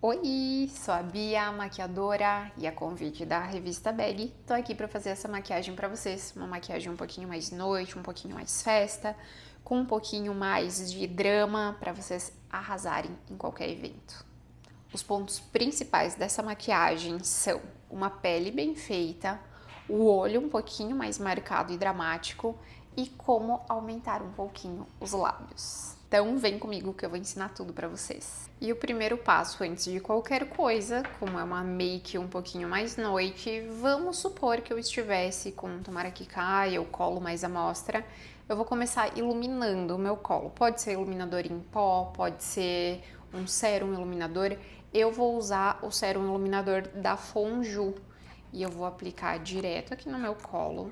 Oi, sou a Bia, maquiadora, e a convite da revista Bag, tô aqui para fazer essa maquiagem para vocês, uma maquiagem um pouquinho mais noite, um pouquinho mais festa, com um pouquinho mais de drama para vocês arrasarem em qualquer evento. Os pontos principais dessa maquiagem são uma pele bem feita, o olho um pouquinho mais marcado e dramático e como aumentar um pouquinho os lábios. Então vem comigo que eu vou ensinar tudo pra vocês. E o primeiro passo antes de qualquer coisa, como é uma make um pouquinho mais noite, vamos supor que eu estivesse com um tomara que caia, o colo mais à mostra, eu vou começar iluminando o meu colo. Pode ser iluminador em pó, pode ser um sérum iluminador. Eu vou usar o sérum iluminador da Fonju e eu vou aplicar direto aqui no meu colo.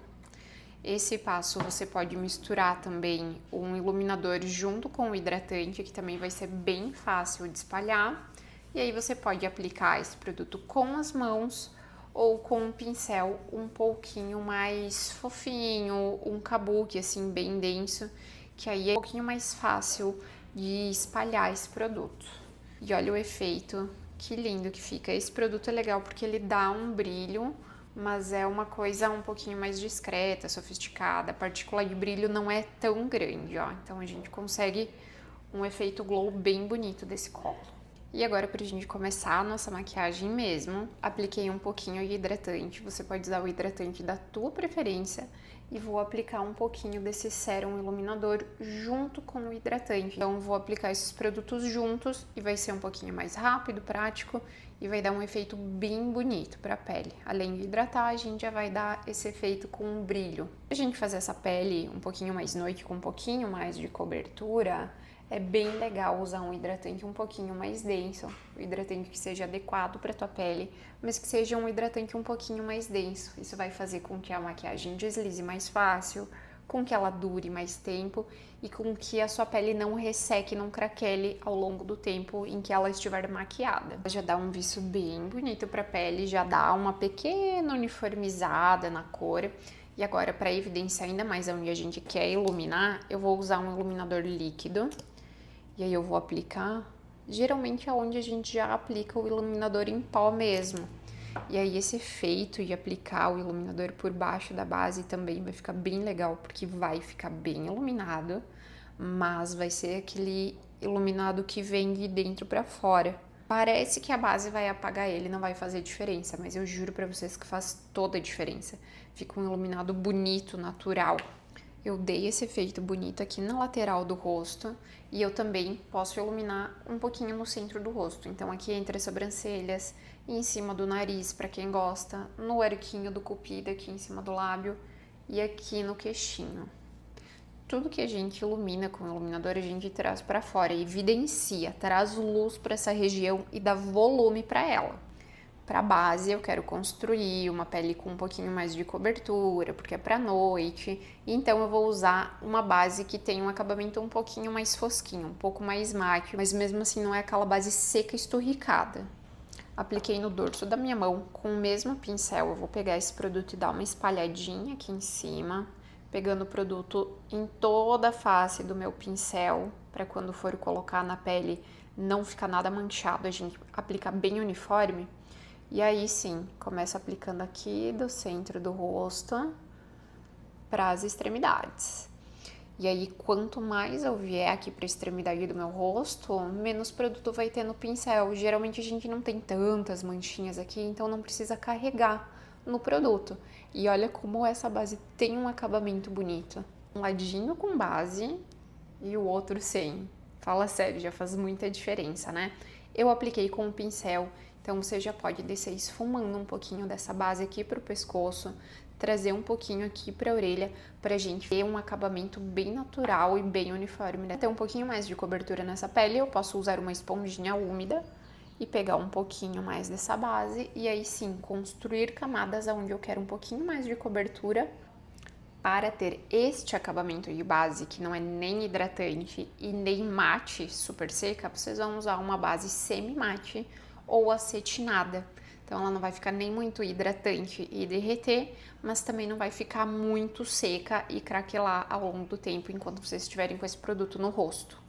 Esse passo você pode misturar também um iluminador junto com o hidratante, que também vai ser bem fácil de espalhar. E aí você pode aplicar esse produto com as mãos ou com um pincel um pouquinho mais fofinho, um kabuki assim bem denso, que aí é um pouquinho mais fácil de espalhar esse produto. E olha o efeito, que lindo que fica. Esse produto é legal porque ele dá um brilho, mas é uma coisa um pouquinho mais discreta, sofisticada. A partícula de brilho não é tão grande, ó. Então a gente consegue um efeito glow bem bonito desse colo. E agora, pra gente começar a nossa maquiagem mesmo, apliquei um pouquinho de hidratante. Você pode usar o hidratante da tua preferência e vou aplicar um pouquinho desse sérum iluminador junto com o hidratante. Então, vou aplicar esses produtos juntos e vai ser um pouquinho mais rápido, prático e vai dar um efeito bem bonito para a pele. Além de hidratar, a gente já vai dar esse efeito com um brilho. A gente fazer essa pele um pouquinho mais noite, com um pouquinho mais de cobertura, é bem legal usar um hidratante um pouquinho mais denso, um hidratante que seja adequado para tua pele, mas que seja um hidratante um pouquinho mais denso. Isso vai fazer com que a maquiagem deslize mais fácil, com que ela dure mais tempo e com que a sua pele não resseque, não craquele ao longo do tempo em que ela estiver maquiada. Já dá um viço bem bonito para a pele, já dá uma pequena uniformizada na cor. E agora, para evidenciar ainda mais onde a gente quer iluminar, eu vou usar um iluminador líquido. E aí eu vou aplicar, geralmente é onde a gente já aplica o iluminador em pó mesmo. E aí esse efeito de aplicar o iluminador por baixo da base também vai ficar bem legal, porque vai ficar bem iluminado, mas vai ser aquele iluminado que vem de dentro para fora. Parece que a base vai apagar ele, não vai fazer diferença, mas eu juro para vocês que faz toda a diferença. Fica um iluminado bonito, natural. Eu dei esse efeito bonito aqui na lateral do rosto e eu também posso iluminar um pouquinho no centro do rosto. Então aqui entre as sobrancelhas, em cima do nariz, para quem gosta, no arquinho do cupido aqui em cima do lábio e aqui no queixinho. Tudo que a gente ilumina com o iluminador a gente traz para fora, evidencia, traz luz para essa região e dá volume para ela. Para base, eu quero construir uma pele com um pouquinho mais de cobertura, porque é para noite. Então eu vou usar uma base que tem um acabamento um pouquinho mais fosquinho, um pouco mais mate, mas mesmo assim não é aquela base seca esturricada. Apliquei no dorso da minha mão com o mesmo pincel. Eu vou pegar esse produto e dar uma espalhadinha aqui em cima, pegando o produto em toda a face do meu pincel, para quando for colocar na pele não ficar nada manchado, a gente aplica bem uniforme. E aí sim, começo aplicando aqui do centro do rosto para as extremidades. E aí, quanto mais eu vier aqui para a extremidade do meu rosto, menos produto vai ter no pincel. Geralmente a gente não tem tantas manchinhas aqui, então não precisa carregar no produto. E olha como essa base tem um acabamento bonito. Um ladinho com base e o outro sem. Fala sério, já faz muita diferença, né? Eu apliquei com o pincel, então você já pode descer esfumando um pouquinho dessa base aqui pro pescoço, trazer um pouquinho aqui pra orelha, pra gente ter um acabamento bem natural e bem uniforme, né? Ter um pouquinho mais de cobertura nessa pele, eu posso usar uma esponjinha úmida e pegar um pouquinho mais dessa base e aí sim, construir camadas onde eu quero um pouquinho mais de cobertura. Para ter este acabamento de base, que não é nem hidratante e nem mate super seca, vocês vão usar uma base semi-mate ou acetinada. Então ela não vai ficar nem muito hidratante e derreter, mas também não vai ficar muito seca e craquelar ao longo do tempo enquanto vocês estiverem com esse produto no rosto.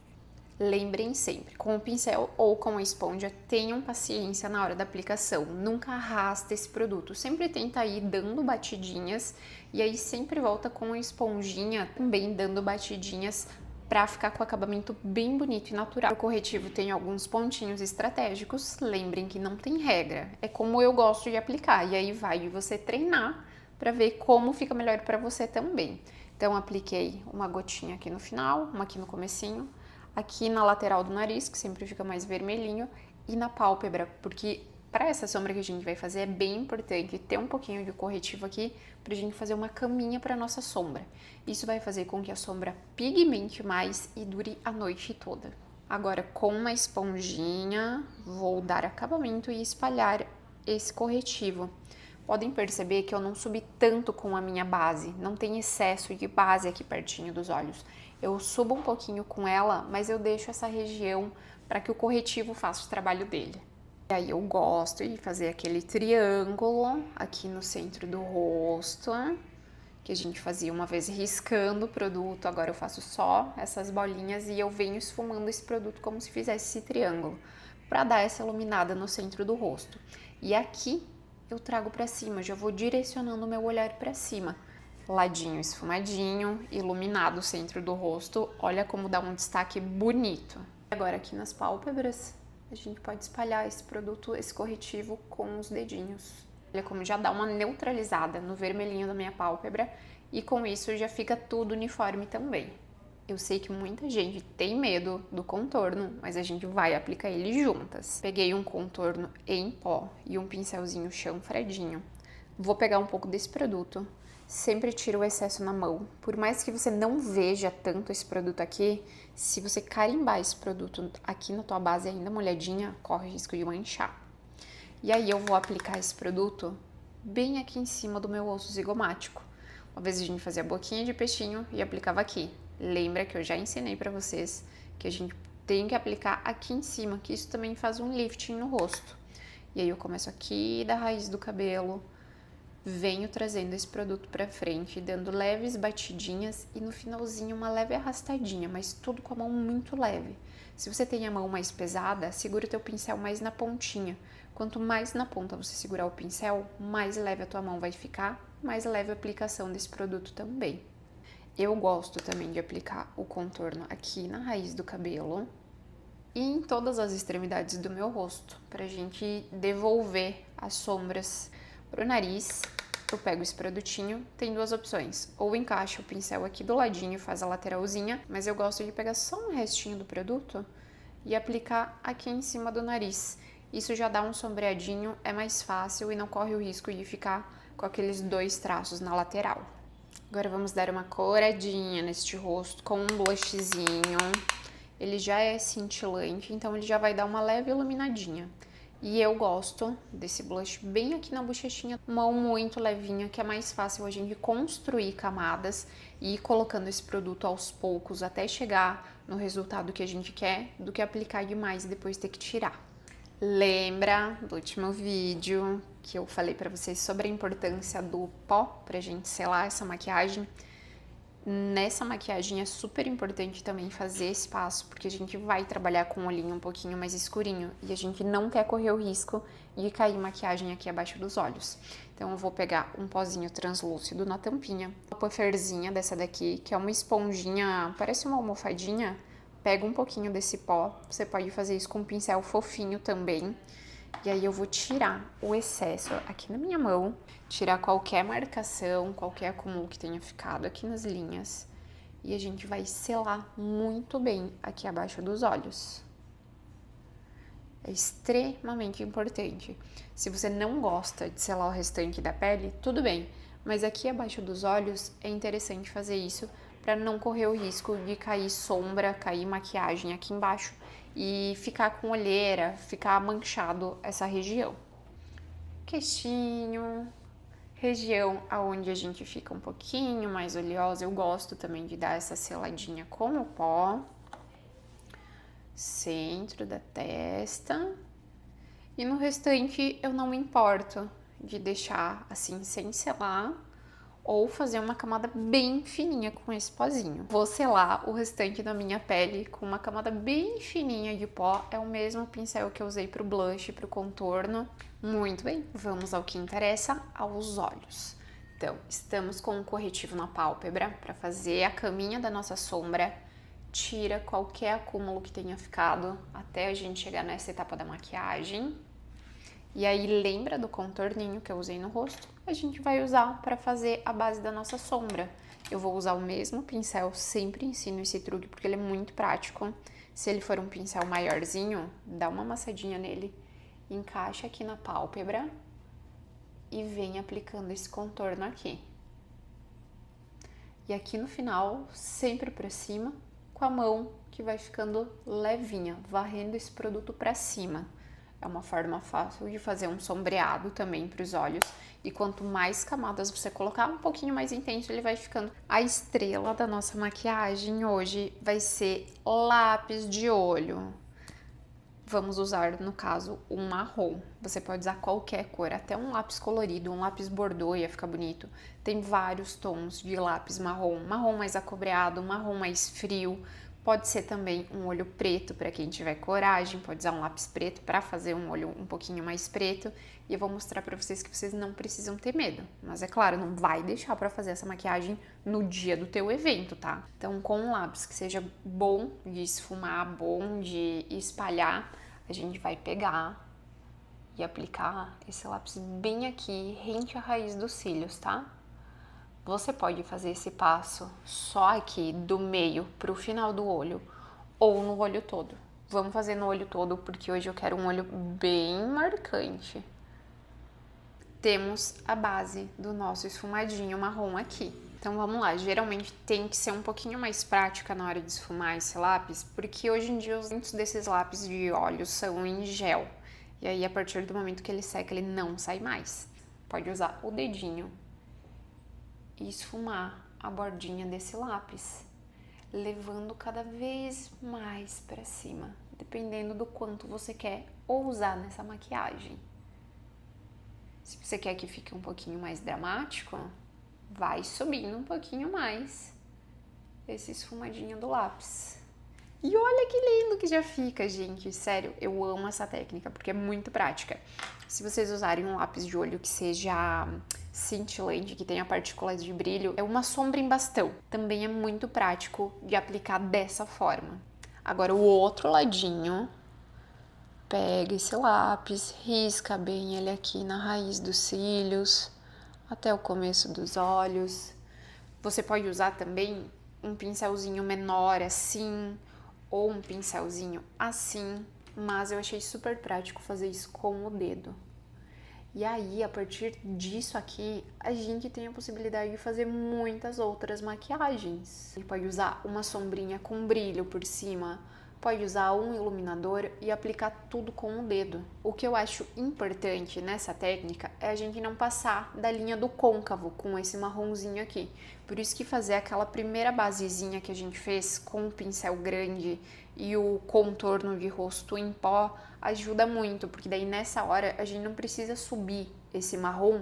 Lembrem sempre, com o pincel ou com a esponja, tenham paciência na hora da aplicação. Nunca arrasta esse produto. Sempre tenta ir dando batidinhas e aí sempre volta com a esponjinha também dando batidinhas para ficar com o acabamento bem bonito e natural. O corretivo tem alguns pontinhos estratégicos. Lembrem que não tem regra. É como eu gosto de aplicar e aí vai de você treinar para ver como fica melhor para você também. Então apliquei uma gotinha aqui no final, uma aqui no comecinho, aqui na lateral do nariz, que sempre fica mais vermelhinho, e na pálpebra, porque para essa sombra que a gente vai fazer é bem importante ter um pouquinho de corretivo aqui pra gente fazer uma caminha para nossa sombra. Isso vai fazer com que a sombra pigmente mais e dure a noite toda. Agora, com uma esponjinha, vou dar acabamento e espalhar esse corretivo. Podem perceber que eu não subi tanto com a minha base, não tem excesso de base aqui pertinho dos olhos. Eu subo um pouquinho com ela, mas eu deixo essa região para que o corretivo faça o trabalho dele. E aí eu gosto de fazer aquele triângulo aqui no centro do rosto, que a gente fazia uma vez riscando o produto, agora eu faço só essas bolinhas e eu venho esfumando esse produto como se fizesse esse triângulo, para dar essa iluminada no centro do rosto. E aqui eu trago para cima, já vou direcionando o meu olhar para cima. Ladinho esfumadinho, iluminado o centro do rosto, olha como dá um destaque bonito. Agora aqui nas pálpebras, a gente pode espalhar esse produto, esse corretivo com os dedinhos. Olha como já dá uma neutralizada no vermelhinho da minha pálpebra e com isso já fica tudo uniforme também. Eu sei que muita gente tem medo do contorno, mas a gente vai aplicar ele juntas. Peguei um contorno em pó e um pincelzinho chanfradinho. Vou pegar um pouco desse produto. Sempre tira o excesso na mão. Por mais que você não veja tanto esse produto aqui, se você carimbar esse produto aqui na tua base ainda molhadinha, corre o risco de manchar. E aí eu vou aplicar esse produto bem aqui em cima do meu osso zigomático. Uma vez a gente fazia a boquinha de peixinho e aplicava aqui. Lembra que eu já ensinei pra vocês que a gente tem que aplicar aqui em cima, que isso também faz um lifting no rosto. E aí eu começo aqui da raiz do cabelo, venho trazendo esse produto pra frente, dando leves batidinhas e no finalzinho uma leve arrastadinha, mas tudo com a mão muito leve. Se você tem a mão mais pesada, segura o teu pincel mais na pontinha. Quanto mais na ponta você segurar o pincel, mais leve a tua mão vai ficar, mais leve a aplicação desse produto também. Eu gosto também de aplicar o contorno aqui na raiz do cabelo e em todas as extremidades do meu rosto, pra gente devolver as sombras pro nariz. Eu pego esse produtinho, tem duas opções, ou encaixa o pincel aqui do ladinho e faz a lateralzinha, mas eu gosto de pegar só um restinho do produto e aplicar aqui em cima do nariz. Isso já dá um sombreadinho, é mais fácil e não corre o risco de ficar com aqueles dois traços na lateral. Agora vamos dar uma coradinha neste rosto com um blushzinho. Ele já é cintilante, então ele já vai dar uma leve iluminadinha. E eu gosto desse blush bem aqui na bochechinha, mão muito levinha, que é mais fácil a gente construir camadas e ir colocando esse produto aos poucos até chegar no resultado que a gente quer, do que aplicar demais e depois ter que tirar. Lembra do último vídeo que eu falei pra vocês sobre a importância do pó pra gente selar essa maquiagem? Nessa maquiagem é super importante também fazer esse passo, porque a gente vai trabalhar com o olhinho um pouquinho mais escurinho e a gente não quer correr o risco de cair maquiagem aqui abaixo dos olhos. Então eu vou pegar um pozinho translúcido na tampinha, uma pufferzinha dessa daqui, que é uma esponjinha, parece uma almofadinha. Pega um pouquinho desse pó, você pode fazer isso com um pincel fofinho também. E aí eu vou tirar o excesso aqui na minha mão, tirar qualquer marcação, qualquer acúmulo que tenha ficado aqui nas linhas. E a gente vai selar muito bem aqui abaixo dos olhos. É extremamente importante. Se você não gosta de selar o restante da pele, tudo bem. Mas aqui abaixo dos olhos é interessante fazer isso para não correr o risco de cair sombra, cair maquiagem aqui embaixo e ficar com olheira, ficar manchado essa região. Queixinho, região aonde a gente fica um pouquinho mais oleosa, eu gosto também de dar essa seladinha com o pó. Centro da testa. E no restante eu não me importo de deixar assim sem selar ou fazer uma camada bem fininha com esse pozinho. Vou selar o restante da minha pele com uma camada bem fininha de pó. É o mesmo pincel que eu usei pro blush e pro contorno. Muito bem, vamos ao que interessa, aos olhos. Então, estamos com um corretivo na pálpebra para fazer a caminha da nossa sombra. Tira qualquer acúmulo que tenha ficado até a gente chegar nessa etapa da maquiagem. E aí, lembra do contorninho que eu usei no rosto? A gente vai usar para fazer a base da nossa sombra. Eu vou usar o mesmo pincel, sempre ensino esse truque porque ele é muito prático. Se ele for um pincel maiorzinho, dá uma amassadinha nele, encaixa aqui na pálpebra e vem aplicando esse contorno aqui. E aqui no final, sempre para cima, com a mão que vai ficando levinha, varrendo esse produto para cima. É uma forma fácil de fazer um sombreado também para os olhos. E quanto mais camadas você colocar, um pouquinho mais intenso ele vai ficando. A estrela da nossa maquiagem hoje vai ser lápis de olho. Vamos usar, no caso, um marrom. Você pode usar qualquer cor, até um lápis colorido, um lápis bordô ia ficar bonito. Tem vários tons de lápis marrom. Marrom mais acobreado, marrom mais frio. Pode ser também um olho preto para quem tiver coragem, pode usar um lápis preto para fazer um olho um pouquinho mais preto. E eu vou mostrar para vocês que vocês não precisam ter medo. Mas é claro, não vai deixar para fazer essa maquiagem no dia do teu evento, tá? Então, com um lápis que seja bom de esfumar, bom de espalhar, a gente vai pegar e aplicar esse lápis bem aqui, rente à raiz dos cílios, tá? Você pode fazer esse passo só aqui do meio pro final do olho ou no olho todo. Vamos fazer no olho todo porque hoje eu quero um olho bem marcante. Temos a base do nosso esfumadinho marrom aqui. Então vamos lá, geralmente tem que ser um pouquinho mais prática na hora de esfumar esse lápis, porque hoje em dia muitos desses lápis de olhos são em gel. E aí a partir do momento que ele seca, ele não sai mais. Pode usar o dedinho e esfumar a bordinha desse lápis, levando cada vez mais para cima, dependendo do quanto você quer usar nessa maquiagem. Se você quer que fique um pouquinho mais dramático, vai subindo um pouquinho mais esse esfumadinho do lápis. E olha que lindo que já fica, gente. Sério, eu amo essa técnica porque é muito prática. Se vocês usarem um lápis de olho que seja cintilante, que tenha partículas de brilho, é uma sombra em bastão. Também é muito prático de aplicar dessa forma. Agora o outro ladinho, pega esse lápis, risca bem ele aqui na raiz dos cílios, até o começo dos olhos. Você pode usar também um pincelzinho menor assim, ou um pincelzinho assim, mas eu achei super prático fazer isso com o dedo. E aí, a partir disso aqui, a gente tem a possibilidade de fazer muitas outras maquiagens. Você pode usar uma sombrinha com brilho por cima, pode usar um iluminador e aplicar tudo com o dedo. O que eu acho importante nessa técnica é a gente não passar da linha do côncavo com esse marronzinho aqui. Por isso que fazer aquela primeira basezinha que a gente fez com o pincel grande e o contorno de rosto em pó ajuda muito, porque daí nessa hora a gente não precisa subir esse marrom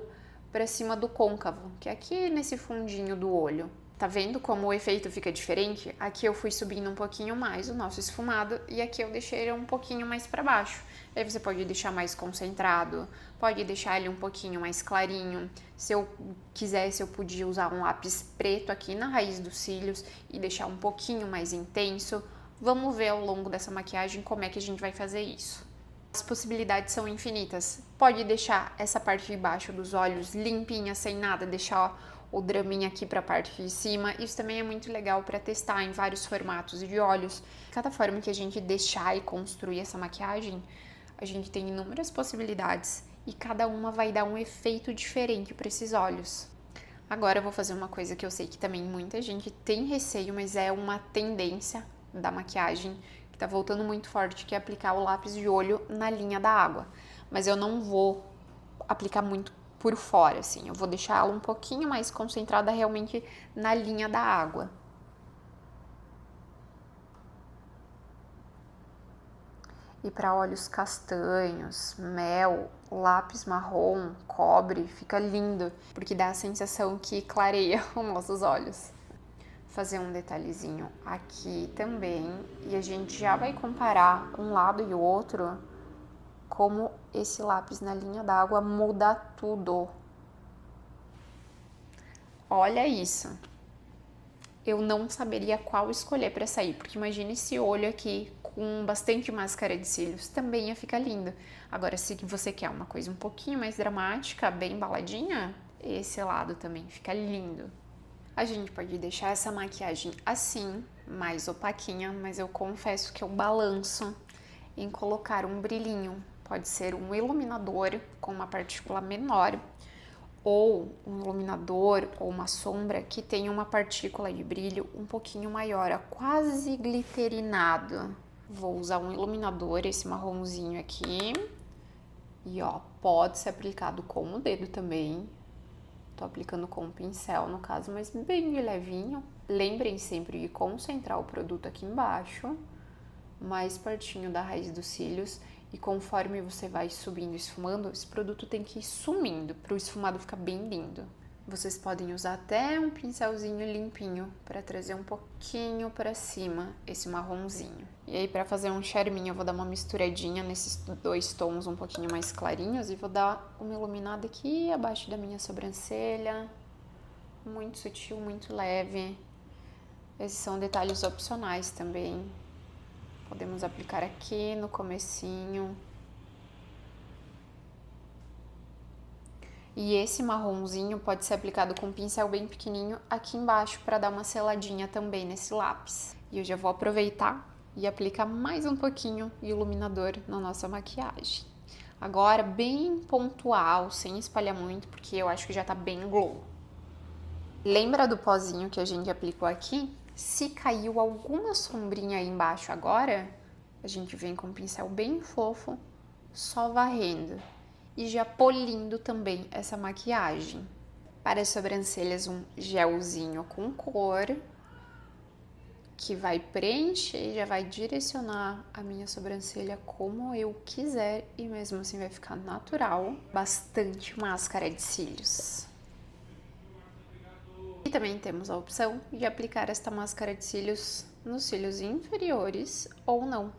para cima do côncavo, que é aqui nesse fundinho do olho. Tá vendo como o efeito fica diferente? Aqui eu fui subindo um pouquinho mais o nosso esfumado e aqui eu deixei ele um pouquinho mais para baixo. Aí você pode deixar mais concentrado, pode deixar ele um pouquinho mais clarinho. Se eu quisesse, eu podia usar um lápis preto aqui na raiz dos cílios e deixar um pouquinho mais intenso. Vamos ver ao longo dessa maquiagem como é que a gente vai fazer isso. As possibilidades são infinitas. Pode deixar essa parte de baixo dos olhos limpinha, sem nada, deixar o draminha aqui para a parte de cima. Isso também é muito legal para testar em vários formatos de olhos. Cada forma que a gente deixar e construir essa maquiagem, a gente tem inúmeras possibilidades e cada uma vai dar um efeito diferente para esses olhos. Agora eu vou fazer uma coisa que eu sei que também muita gente tem receio, mas é uma tendência da maquiagem que tá voltando muito forte, que é aplicar o lápis de olho na linha da água. Mas eu não vou aplicar muito por fora, assim. Eu vou deixar ela um pouquinho mais concentrada realmente na linha da água. E para olhos castanhos, mel, lápis marrom, cobre, fica lindo, porque dá a sensação que clareia os nossos olhos. Fazer um detalhezinho aqui também, e a gente já vai comparar um lado e o outro, como esse lápis na linha d'água muda tudo. Olha isso! Eu não saberia qual escolher para sair, porque imagine esse olho aqui com bastante máscara de cílios, também ia ficar lindo. Agora, se você quer uma coisa um pouquinho mais dramática, bem embaladinha, esse lado também fica lindo. A gente pode deixar essa maquiagem assim, mais opaquinha, mas eu confesso que eu balanço em colocar um brilhinho. Pode ser um iluminador com uma partícula menor, ou um iluminador ou uma sombra que tenha uma partícula de brilho um pouquinho maior, ó, quase glitterinado. Vou usar um iluminador, esse marronzinho aqui, e ó, pode ser aplicado com o dedo também. Tô aplicando com o pincel no caso, mas bem de levinho. Lembrem sempre de concentrar o produto aqui embaixo, mais pertinho da raiz dos cílios. E conforme você vai subindo e esfumando, esse produto tem que ir sumindo para o esfumado ficar bem lindo. Vocês podem usar até um pincelzinho limpinho para trazer um pouquinho para cima esse marronzinho. E aí, para fazer um charminho, eu vou dar uma misturadinha nesses dois tons um pouquinho mais clarinhos e vou dar uma iluminada aqui abaixo da minha sobrancelha. Muito sutil, muito leve. Esses são detalhes opcionais também. Podemos aplicar aqui no comecinho. E esse marronzinho pode ser aplicado com um pincel bem pequenininho aqui embaixo para dar uma seladinha também nesse lápis. E eu já vou aproveitar e aplicar mais um pouquinho de iluminador na nossa maquiagem. Agora, bem pontual, sem espalhar muito, porque eu acho que já tá bem glow. Lembra do pozinho que a gente aplicou aqui? Se caiu alguma sombrinha aí embaixo agora, a gente vem com um pincel bem fofo, só varrendo e já polindo também essa maquiagem. Para as sobrancelhas, um gelzinho com cor, que vai preencher e já vai direcionar a minha sobrancelha como eu quiser e mesmo assim vai ficar natural. Bastante máscara de cílios. E também temos a opção de aplicar esta máscara de cílios nos cílios inferiores ou não.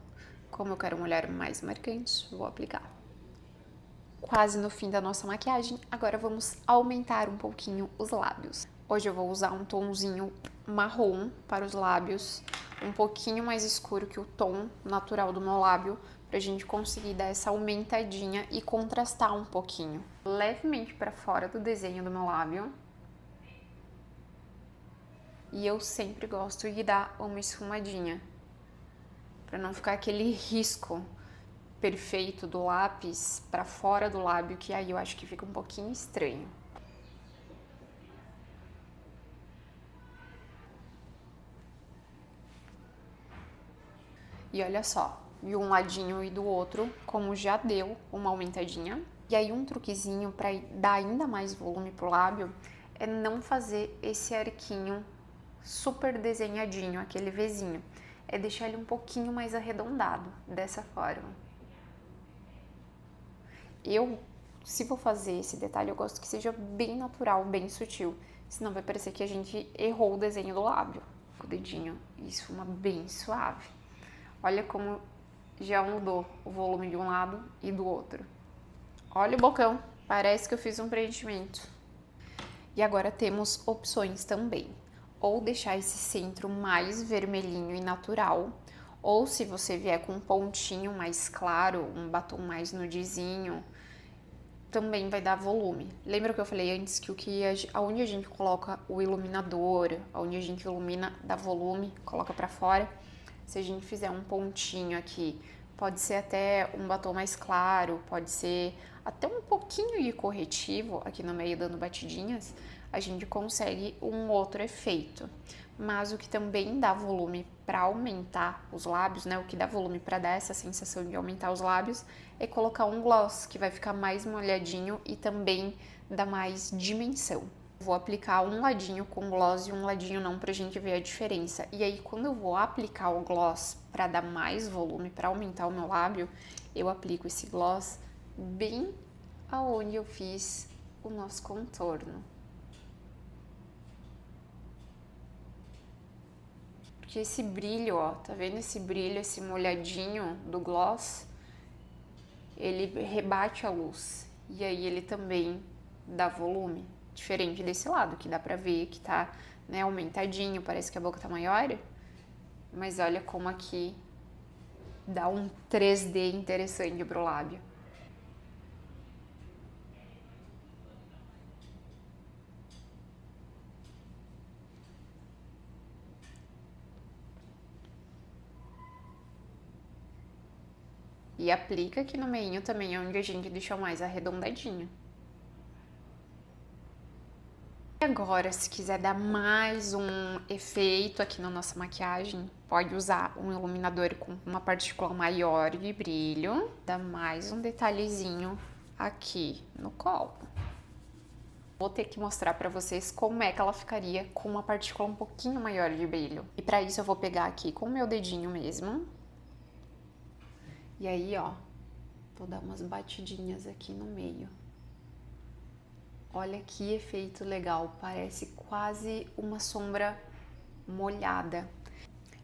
Como eu quero um olhar mais marcante, vou aplicar. Quase no fim da nossa maquiagem, agora vamos aumentar um pouquinho os lábios. Hoje eu vou usar um tomzinho marrom para os lábios, um pouquinho mais escuro que o tom natural do meu lábio, pra gente conseguir dar essa aumentadinha e contrastar um pouquinho. Levemente para fora do desenho do meu lábio. E eu sempre gosto de dar uma esfumadinha, para não ficar aquele risco perfeito do lápis para fora do lábio, que aí eu acho que fica um pouquinho estranho. E olha só, de um ladinho e do outro, como já deu uma aumentadinha. E aí um truquezinho para dar ainda mais volume pro lábio é não fazer esse arquinho super desenhadinho, aquele Vzinho. É deixar ele um pouquinho mais arredondado, dessa forma. Se vou fazer esse detalhe, eu gosto que seja bem natural, bem sutil. Senão vai parecer que a gente errou o desenho do lábio. Com o dedinho, isso esfuma bem suave. Olha como já mudou o volume de um lado e do outro. Olha o bocão, parece que eu fiz um preenchimento. E agora temos opções também. Ou deixar esse centro mais vermelhinho e natural, ou se você vier com um pontinho mais claro, um batom mais nudezinho, também vai dar volume. Lembra que eu falei antes que aonde a gente coloca o iluminador, aonde a gente ilumina, dá volume, coloca pra fora. Se a gente fizer um pontinho aqui, pode ser até um batom mais claro, pode ser até um pouquinho de corretivo aqui no meio dando batidinhas, a gente consegue um outro efeito. Mas o que também dá volume para aumentar os lábios, né? O que dá volume para dar essa sensação de aumentar os lábios é colocar um gloss, que vai ficar mais molhadinho e também dá mais dimensão. Vou aplicar um ladinho com gloss e um ladinho não pra gente ver a diferença. E aí, quando eu vou aplicar o gloss pra dar mais volume, pra aumentar o meu lábio, eu aplico esse gloss bem aonde eu fiz o nosso contorno. Porque esse brilho, ó, tá vendo esse brilho, esse molhadinho do gloss? Ele rebate a luz. E aí ele também dá volume. Diferente desse lado, que dá pra ver que tá, né, aumentadinho, parece que a boca tá maior. Mas olha como aqui dá um 3D interessante pro lábio. E aplica aqui no meio também, onde a gente deixou mais arredondadinho. E agora, se quiser dar mais um efeito aqui na nossa maquiagem, pode usar um iluminador com uma partícula maior de brilho. Dá mais um detalhezinho aqui no colo. Vou ter que mostrar pra vocês como é que ela ficaria com uma partícula um pouquinho maior de brilho. E pra isso eu vou pegar aqui com o meu dedinho mesmo. E aí, ó, vou dar umas batidinhas aqui no meio. Olha que efeito legal, parece quase uma sombra molhada.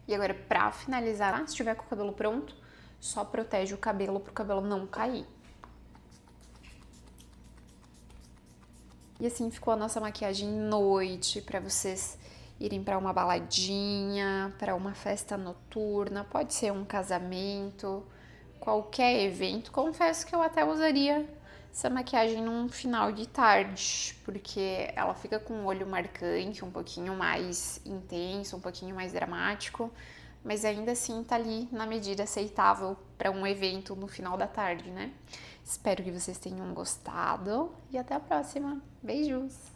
E agora, pra finalizar, se estiver com o cabelo pronto, só protege o cabelo pro cabelo não cair. E assim ficou a nossa maquiagem noite, pra vocês irem pra uma baladinha, pra uma festa noturna, pode ser um casamento, qualquer evento. Confesso que eu até usaria essa maquiagem num final de tarde, porque ela fica com o olho marcante, um pouquinho mais intenso, um pouquinho mais dramático, mas ainda assim tá ali na medida aceitável para um evento no final da tarde, né? Espero que vocês tenham gostado e até a próxima. Beijos!